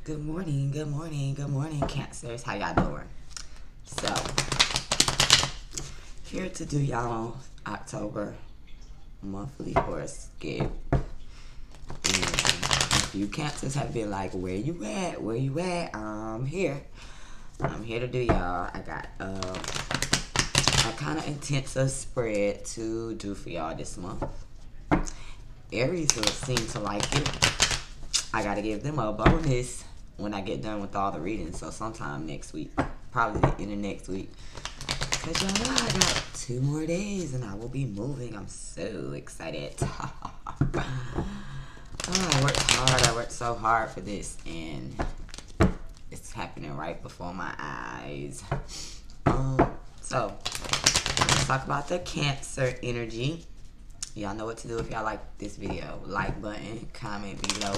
Good morning, good morning, good morning, Cancers. How y'all doing? So, here to do y'all October monthly horoscope. And if you Cancers have been like, where you at? Where you at? I'm here. I'm here to do y'all. I got a kind of intensive spread to do for y'all this month. Aries will seem to like it. I gotta give them a bonus when I get done with all the readings. So sometime next week, probably the end of next week. Cause y'all know I got 2 more days and I will be moving. I'm so excited. I worked hard. I worked so hard for this, and it's happening right before my eyes. So let's talk about the Cancer energy. Y'all know what to do if y'all like this video. Like button, comment below,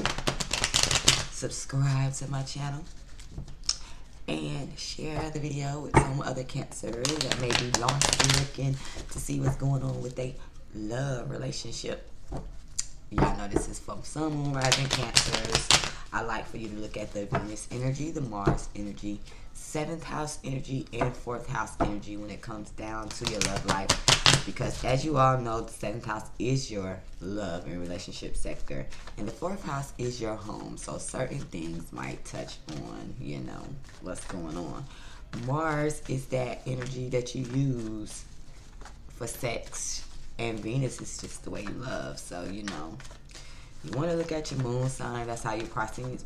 subscribe to my channel, and share the video with some other Cancers that may be lost and looking to see what's going on with their love relationship. Y'all know this is from Sun, Moon, Rising Cancers. I like for you to look at the Venus energy, the Mars energy, 7th house energy, and 4th house energy when it comes down to your love life. Because as you all know, the 7th house is your love and relationship sector, and the 4th house is your home. So certain things might touch on, you know, what's going on. Mars is that energy that you use for sex, and Venus is just the way you love. So, you know, you want to look at your moon sign. That's how you're processing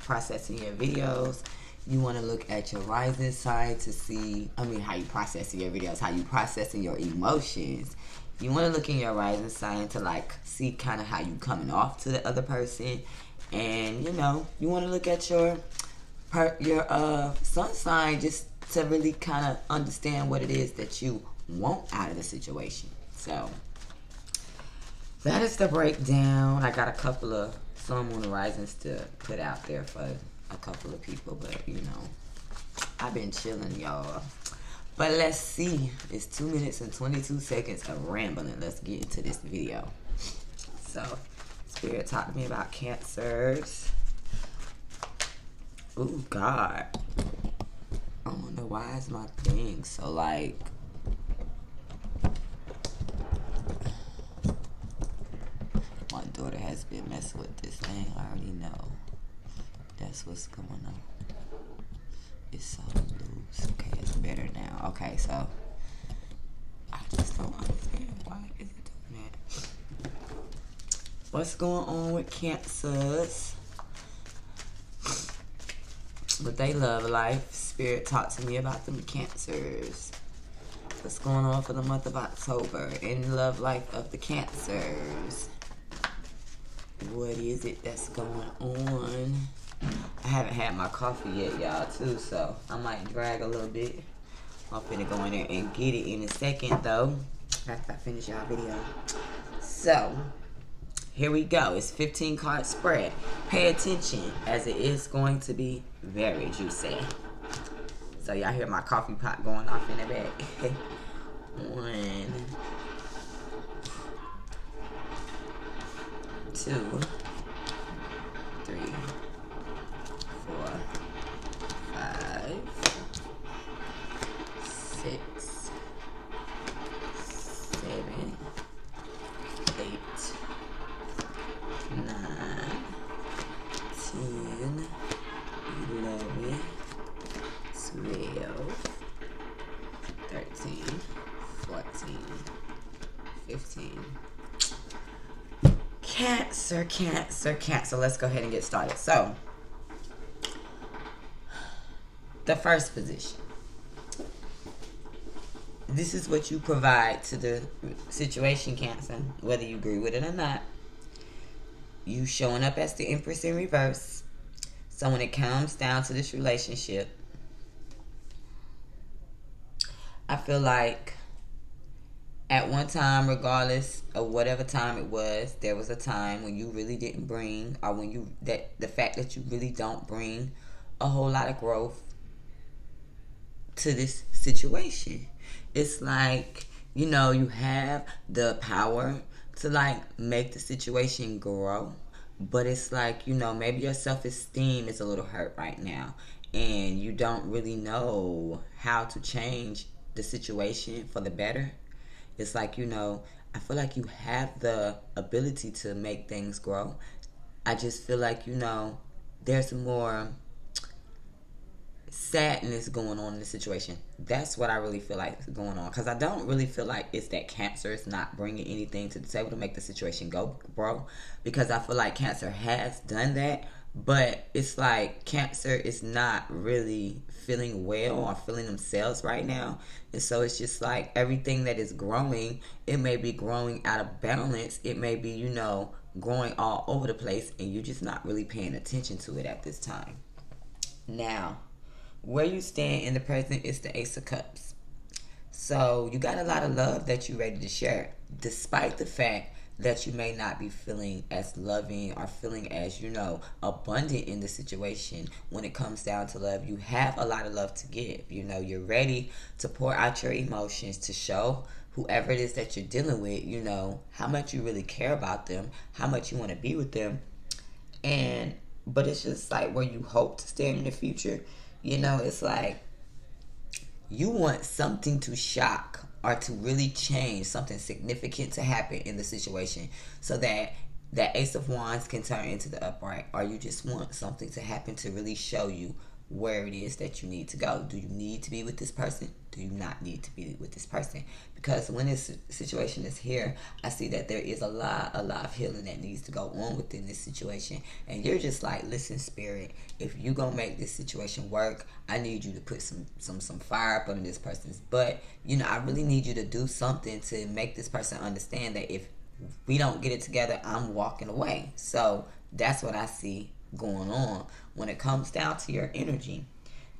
your videos. You want to look at your rising sign to see, how you processing your videos, how you processing your emotions. You want to look in your rising sign to like see kind of how you coming off to the other person. And, you know, you want to look at your sun sign just to really kind of understand what it is that you want out of the situation. So that is the breakdown. I got a couple of Sun, Moon, and Risings to put out there for a couple of people, but you know, I've been chilling, y'all. But let's see. It's 2 minutes and 22 seconds of rambling. Let's get into this video. So, Spirit, talk to me about Cancers. Oh God, I don't know why is my thing so like. My daughter has been messing with this thing. I already know. That's what's going on. It's so loose. Okay, it's better now. Okay, so I just don't understand why is it doing that. What's going on with Cancers? With they love life. Spirit, talk to me about them Cancers. What's going on for the month of October in the love life of the Cancers? What is it that's going on? I haven't had my coffee yet, y'all, too, so I might drag a little bit. I'm finna go in there and get it in a second, though, after I finish y'all video. So, here we go. It's 15 card spread. Pay attention, as it is going to be very juicy. So, y'all hear my coffee pot going off in the back. 1, 2, 3, 4, 5, 6, 7, 8, 9, 10, 11, 12, 13, 14, 15. Cancer, Cancer, Cancer. Let's go ahead and get started. So, the first position. This is what you provide to the situation, Cancer, whether you agree with it or not. You showing up as the Empress in reverse. So when it comes down to this relationship, I feel like at one time, regardless of whatever time it was, there was a time when you really didn't bring, or when you, the fact that you really don't bring a whole lot of growth to this situation. It's like, you know, you have the power to like make the situation grow, But it's like, you know, maybe your self-esteem is a little hurt right now, and you don't really know how to change the situation for the better. It's like, you know, I feel like you have the ability to make things grow. I just feel like, you know, there's more sadness going on in the situation. That's what I really feel like is going on, because I don't really feel like it's that Cancer is not bringing anything to the table to make the situation go, bro, because I feel like Cancer has done that, but it's like Cancer is not really feeling well or feeling themselves right now. And so it's just like everything that is growing, it may be growing out of balance, it may be, you know, growing all over the place, and you're just not really paying attention to it at this time. Now, where you stand in the present is the Ace of Cups. So you got a lot of love that you're ready to share, despite the fact that you may not be feeling as loving or feeling as, you know, abundant in the situation. When it comes down to love, you have a lot of love to give. You know, you're ready to pour out your emotions, to show whoever it is that you're dealing with, you know, how much you really care about them, how much you want to be with them. And but it's just like where you hope to stand in the future. You know, it's like you want something to shock or to really change, something significant to happen in the situation, so that that Ace of Wands can turn into the upright. Or you just want something to happen to really show you where it is that you need to go. Do you need to be with this person? Do you not need to be with this person? Because when this situation is here, I see that there is a lot of healing that needs to go on within this situation. And you're just like, listen, Spirit, if you gonna make this situation work, I need you to put some fire up under this person's butt. You know, I really need you to do something to make this person understand that if we don't get it together, I'm walking away. So that's what I see going on when it comes down to your energy.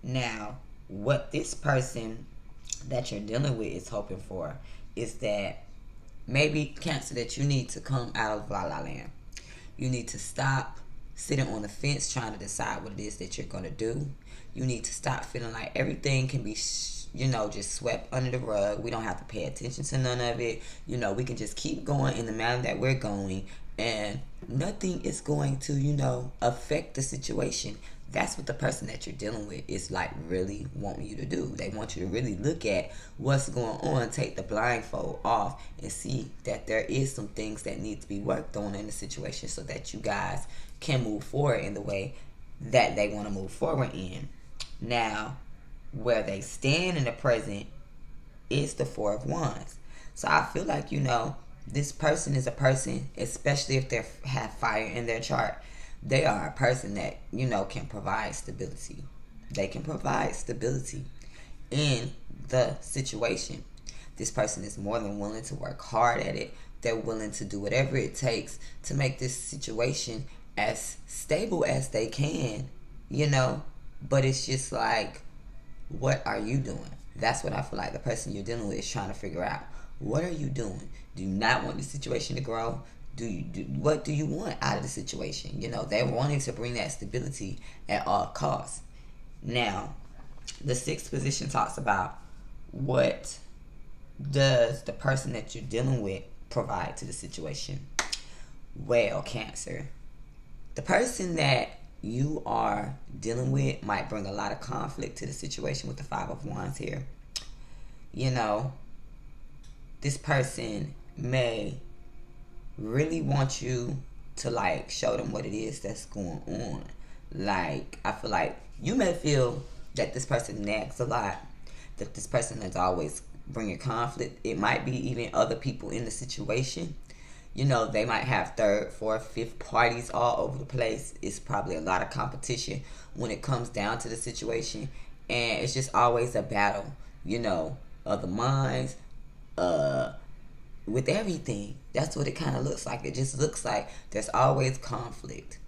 Now, what this person that you're dealing with is hoping for is that maybe, Cancer, that you need to come out of la la land. You need to stop sitting on the fence trying to decide what it is that you're going to do. You need to stop feeling like everything can be you know, just swept under the rug. We don't have to pay attention to none of it. You know, we can just keep going in the manner that we're going, and nothing is going to, you know, affect the situation. That's what the person that you're dealing with is like really wanting you to do. They want you to really look at what's going on, take the blindfold off, and see that there is some things that need to be worked on in the situation, so that you guys can move forward in the way that they want to move forward in. Now, where they stand in the present is the Four of Wands. So I feel like, you know, this person is a person, especially if they have fire in their chart, they are a person that, you know, can provide stability. They can provide stability in the situation. This person is more than willing to work hard at it. They're willing to do whatever it takes to make this situation as stable as they can, you know. But it's just like, what are you doing? That's what I feel like the person you're dealing with is trying to figure out. What are you doing? Do you not want the situation to grow? What do you want out of the situation? You know, they're wanting to bring that stability at all costs. Now, the sixth position talks about, what does the person that you're dealing with provide to the situation? Well, Cancer, the person that you are dealing with might bring a lot of conflict to the situation with the Five of Wands here. You know, this person may really want you to like show them what it is that's going on. Like, I feel like you may feel that this person nags a lot, that this person is always bringing conflict. It might be even other people in the situation. You know, they might have third, fourth, fifth parties all over the place. It's probably a lot of competition when it comes down to the situation. And it's just always a battle, you know, of the minds, with everything. That's what it kind of looks like. It just looks like there's always conflict.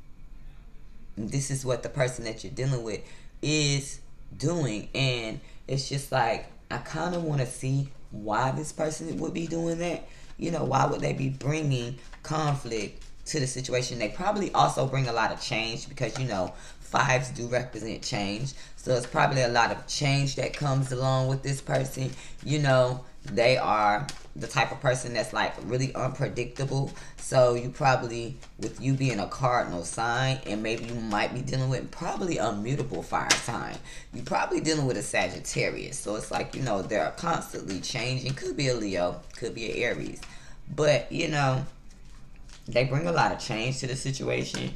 And this is what the person that you're dealing with is doing. And it's just like, I kind of want to see why this person would be doing that. You know, why would they be bringing conflict to the situation? They probably also bring a lot of change, because, you know, fives do represent change. So it's probably a lot of change that comes along with this person. You know, they are the type of person that's like really unpredictable. So you probably, with you being a cardinal sign, and maybe you might be dealing with probably a mutable fire sign. You probably dealing with a Sagittarius. So it's like, they're constantly changing. Could be a Leo, could be an Aries. But, they bring a lot of change to the situation.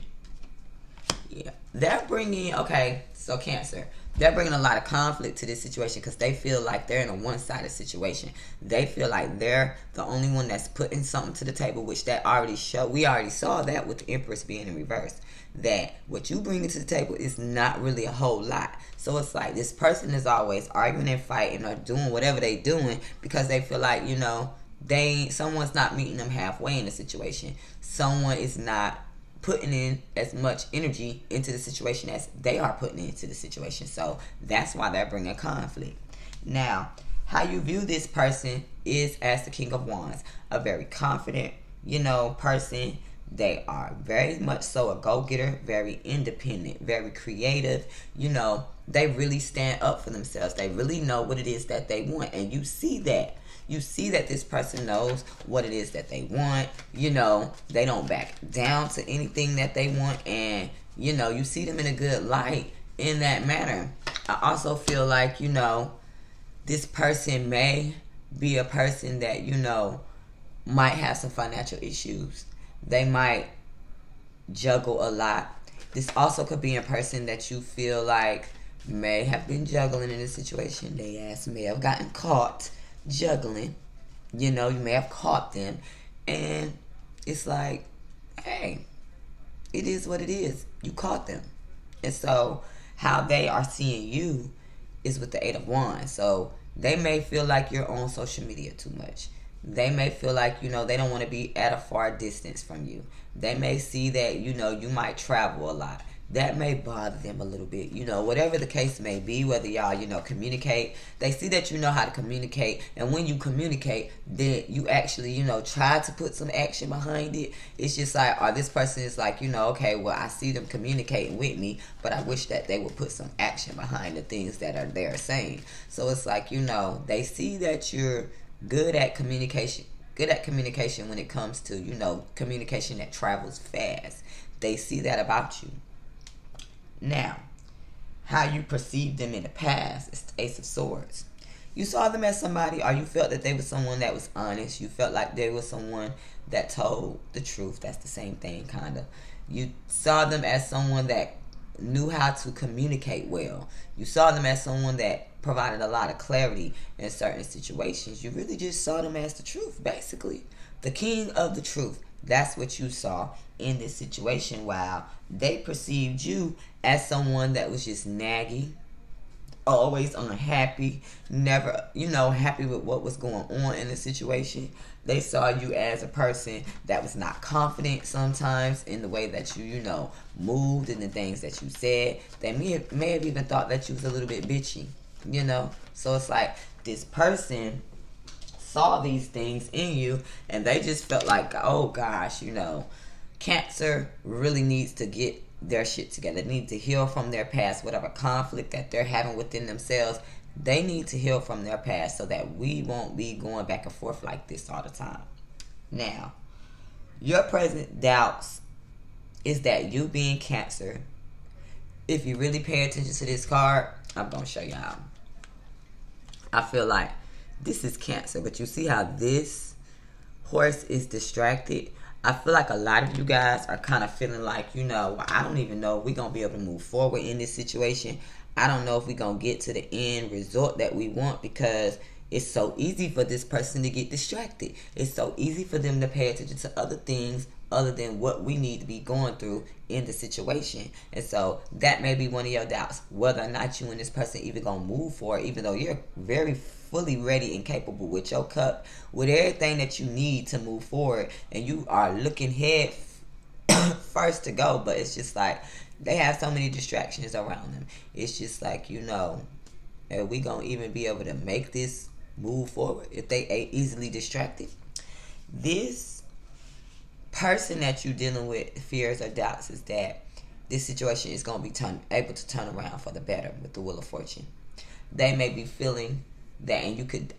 Yeah. They're bringing, okay, so Cancer. They're bringing a lot of conflict to this situation because they feel like they're in a one-sided situation. They feel like they're the only one that's putting something to the table, which that already showed. We already saw that with the Empress being in reverse. That what you bring to the table is not really a whole lot. So it's like this person is always arguing and fighting or doing whatever they doing because they feel like, someone's not meeting them halfway in the situation. Someone is not putting in as much energy into the situation as they are putting into the situation. So that's why they're bringing conflict. Now, how you view this person is as the King of Wands, a very confident, person. They are very much so a go-getter, very independent, very creative. They really stand up for themselves. They really know what it is that they want. And you see that. You see that this person knows what it is that they want. They don't back down to anything that they want. And, you see them in a good light in that manner. I also feel like, this person may be a person that, might have some financial issues. They might juggle a lot. This also could be a person that you feel like may have been juggling in a situation. They ass may have gotten caught juggling. You may have caught them. And it's like, hey, it is what it is. You caught them. And so how they are seeing you is with the Eight of Wands. So they may feel like you're on social media too much. They may feel like, they don't want to be at a far distance from you. They may see that, you might travel a lot. That may bother them a little bit. Whatever the case may be, whether y'all, communicate. They see that you know how to communicate. And when you communicate, then you actually, try to put some action behind it. It's just like, or this person is like, okay, well, I see them communicating with me, but I wish that they would put some action behind the things that they're saying. So it's like, they see that you're good at communication when it comes to, communication that travels fast. They see that about you. Now, how you perceived them in the past is the Ace of Swords. You saw them as somebody, or you felt that they were someone that was honest. You felt like they were someone that told the truth. That's the same thing, kind of. You saw them as someone that knew how to communicate well. You saw them as someone that provided a lot of clarity in certain situations. You really just saw them as the truth, basically. The king of the truth. That's what you saw in this situation, while they perceived you as someone that was just naggy, always unhappy, never, happy with what was going on in the situation. They saw you as a person that was not confident sometimes in the way that you, moved and the things that you said. They may have even thought that you was a little bit bitchy, So it's like this person saw these things in you and they just felt like, oh gosh, Cancer really needs to get their shit together. They need to heal from their past, whatever conflict that they're having within themselves. They need to heal from their past so that we won't be going back and forth like this all the time. Now, your present doubts is that you being Cancer, if you really pay attention to this card, I'm going to show you how. I feel like this is Cancer, but you see how this horse is distracted? I feel like a lot of you guys are kind of feeling like, I don't even know if we're going to be able to move forward in this situation. I don't know if we're going to get to the end result that we want because it's so easy for this person to get distracted. It's so easy for them to pay attention to other things other than what we need to be going through in the situation. And so that may be one of your doubts, whether or not you and this person even going to move forward, even though you're very fully ready and capable with your cup, with everything that you need to move forward, and you are looking head first to go, but it's just like they have so many distractions around them. It's just like, are we gonna even be able to make this move forward if they ain't easily distracted? This person that you're dealing with fears or doubts is that this situation is gonna be able to turn around for the better with the Wheel of Fortune. They may be feeling that, and you could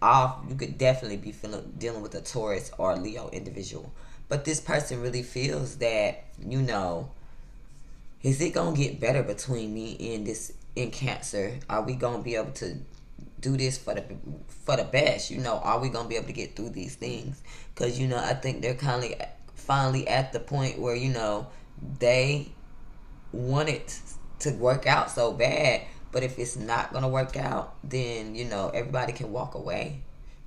definitely be dealing with a Taurus or a Leo individual. But this person really feels that, you know, is it gonna get better between me and this in Cancer? Are we gonna be able to do this for the best? You know, are we gonna be able to get through these things? Because, you know, I think they're finally at the point where, you know, they want it to work out so bad, but if it's not gonna work out, then, you know, everybody can walk away,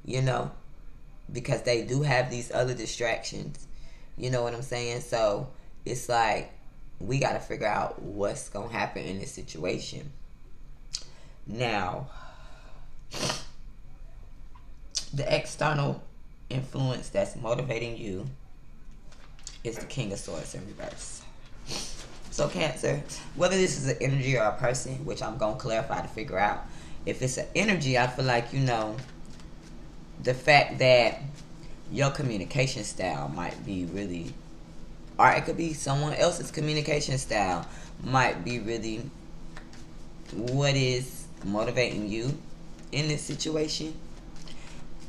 you know, because they do have these other distractions. You know what I'm saying? So it's like, we got to figure out what's going to happen in this situation. Now, the external influence that's motivating you is the King of Swords in reverse. So Cancer, whether this is an energy or a person, which I'm going to clarify to figure out. If it's an energy, I feel like, you know, the fact that your communication style might be really, or it could be someone else's communication style, might be really what is motivating you in this situation.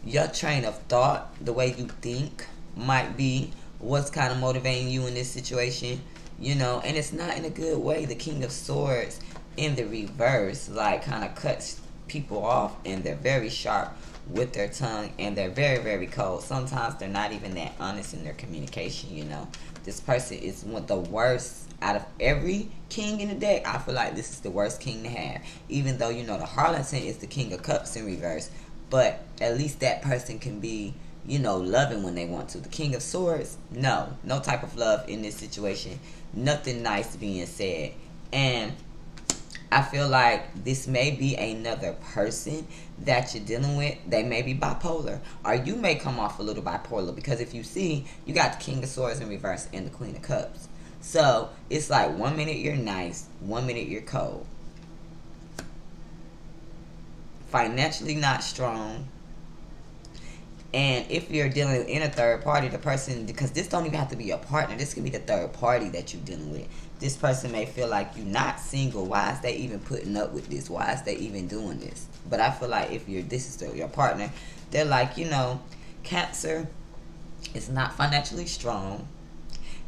Your train of thought, the way you think, might be what's kind of motivating you in this situation, you know, and it's not in a good way. The King of Swords in the reverse, like, kind of cuts people off, and they're very sharp with their tongue, and they're very, very cold. Sometimes they're not even that honest in their communication, you know. This person is one of the worst out of every king in the deck. I feel like this is the worst king to have, even though, you know, the Harlington is the King of Cups in reverse, but at least that person can be, you know, loving when they want to. The King of Swords, no type of love in this situation, nothing nice being said. And I feel like this may be another person that you're dealing with. They may be bipolar, or you may come off a little bipolar, because if you see, you got the King of Swords in reverse and the Queen of Cups. So it's like 1 minute you're nice, 1 minute you're cold. Financially not strong. And if you're dealing in a third party, the person, because this don't even have to be your partner, this can be the third party that you're dealing with. This person may feel like you're not single. Why is they even putting up with this? Why is they even doing this? But I feel like if this is your partner, they're like, you know, Cancer is not financially strong.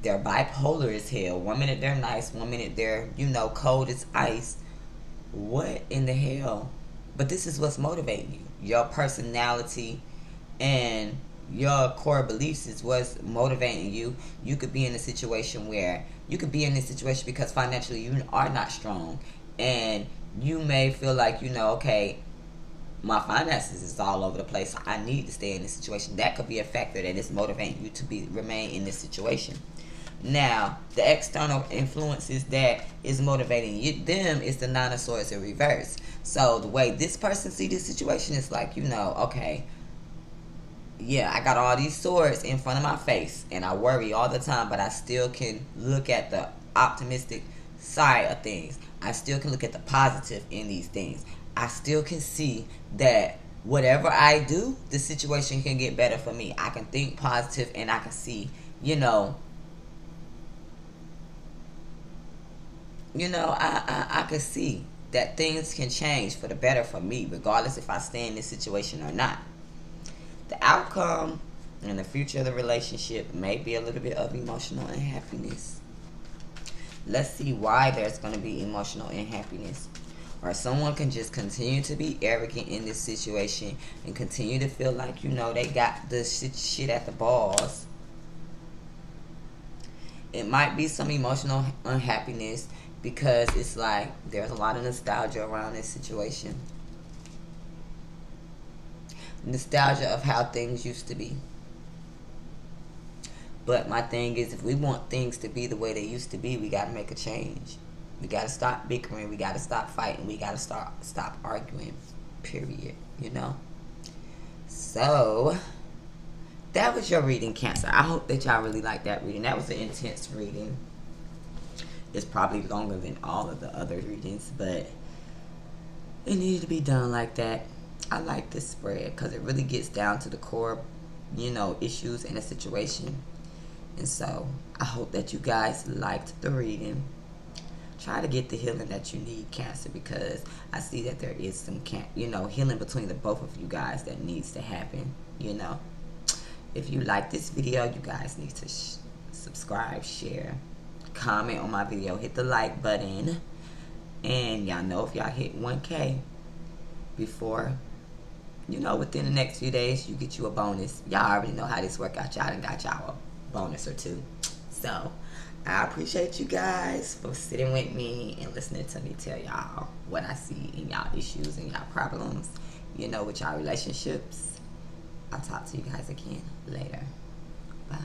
They're bipolar as hell. 1 minute they're nice, 1 minute they're, you know, cold as ice. What in the hell? But this is what's motivating you. Your personality and your core beliefs is what's motivating you. You could be in a situation where you could be in this situation because financially you are not strong, and you may feel like, you know, okay, my finances is all over the place, so I need to stay in this situation. That could be a factor that is motivating you to remain in this situation. Now, the external influences that is motivating them is the Nine of Swords in reverse. So the way this person see this situation is like, you know, okay, yeah, I got all these swords in front of my face, and I worry all the time, but I still can look at the optimistic side of things. I still can look at the positive in these things. I still can see that whatever I do, the situation can get better for me. I can think positive, and I can see, I can see that things can change for the better for me, regardless if I stay in this situation or not. The outcome and the future of the relationship may be a little bit of emotional unhappiness. Let's see why there's going to be emotional unhappiness. Or someone can just continue to be arrogant in this situation and continue to feel like, they got the shit at the balls. It might be some emotional unhappiness because it's like there's a lot of nostalgia around this situation. Nostalgia of how things used to be. But my thing is, if we want things to be the way they used to be, we got to make a change. We got to stop bickering. We got to stop fighting. We got to stop arguing. Period. So, that was your reading, Cancer. I hope that y'all really liked that reading. That was an intense reading. It's probably longer than all of the other readings, but it needed to be done like that. I like this spread because it really gets down to the core, issues in a situation. And so, I hope that you guys liked the reading. try to get the healing that you need, Cancer, because I see that there is some healing between the both of you guys that needs to happen. If you like this video, you guys need to subscribe, share, comment on my video, hit the like button, and y'all know if y'all hit 1K before, within the next few days, you get you a bonus. Y'all already know how this work out. Y'all done got y'all a bonus or two. So I appreciate you guys for sitting with me and listening to me tell y'all what I see in y'all issues and y'all problems, with y'all relationships. I'll talk to you guys again later. Bye.